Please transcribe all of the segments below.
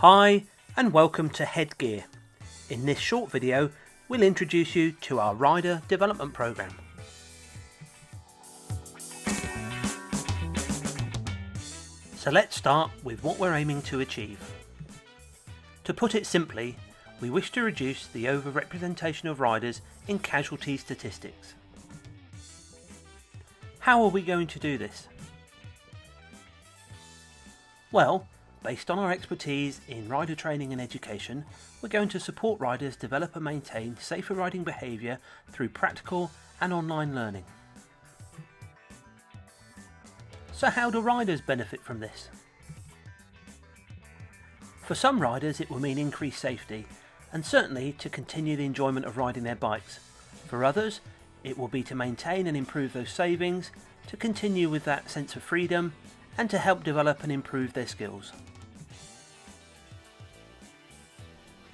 Hi and welcome to Hedgear. In this short video we'll introduce you to our rider development program. So let's start with what we're aiming to achieve. To put it simply, we wish to reduce the overrepresentation of riders in casualty statistics. How are we going to do this? Well, based on our expertise in rider training and education, we're going to support riders develop and maintain safer riding behaviour through practical and online learning. So how do riders benefit from this? For some riders it will mean increased safety and certainly to continue the enjoyment of riding their bikes. For others it will be to maintain and improve those savings, to continue with that sense of freedom and to help develop and improve their skills.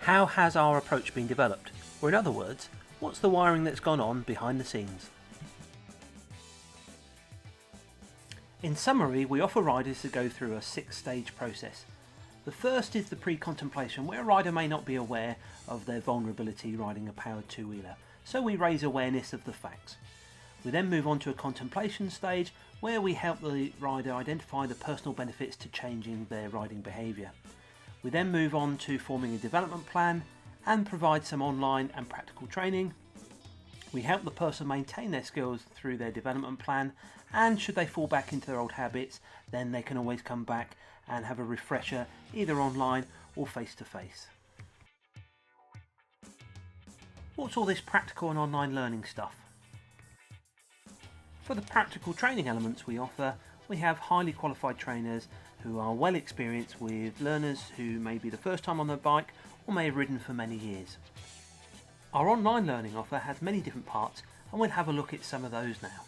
How has our approach been developed? Or in other words, what's the wiring that's gone on behind the scenes? In summary, we offer riders to go through a 6-stage process. The first is the pre-contemplation, where a rider may not be aware of their vulnerability riding a powered two-wheeler, so we raise awareness of the facts. We then move on to a contemplation stage, where we help the rider identify the personal benefits to changing their riding behaviour. We then move on to forming a development plan and provide some online and practical training. We help the person maintain their skills through their development plan, and should they fall back into their old habits, then they can always come back and have a refresher either online or face to face. What's all this practical and online learning stuff? For the practical training elements we offer, we have highly qualified trainers who are well experienced with learners who may be the first time on their bike or may have ridden for many years. Our online learning offer has many different parts and we'll have a look at some of those now.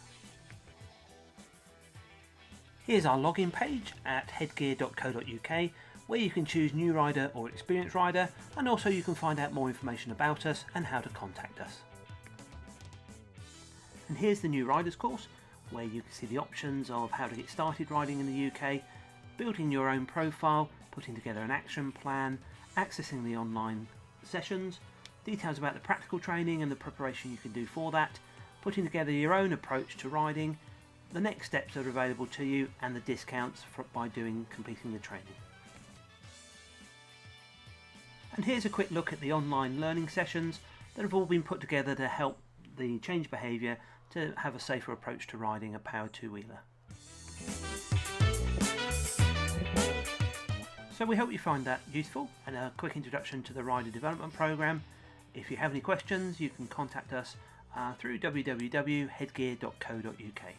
Here's our login page at headgear.co.uk, where you can choose new rider or experienced rider, and also you can find out more information about us and how to contact us. And here's the new riders course, where you can see the options of how to get started riding in the UK, building your own profile, putting together an action plan, accessing the online sessions, details about the practical training and the preparation you can do for that, putting together your own approach to riding, the next steps that are available to you and the discounts by completing the training. And here's a quick look at the online learning sessions that have all been put together to help the change behaviour to have a safer approach to riding a powered two-wheeler. So we hope you find that useful and a quick introduction to the rider development program. If you have any questions you can contact us through www.headgear.co.uk.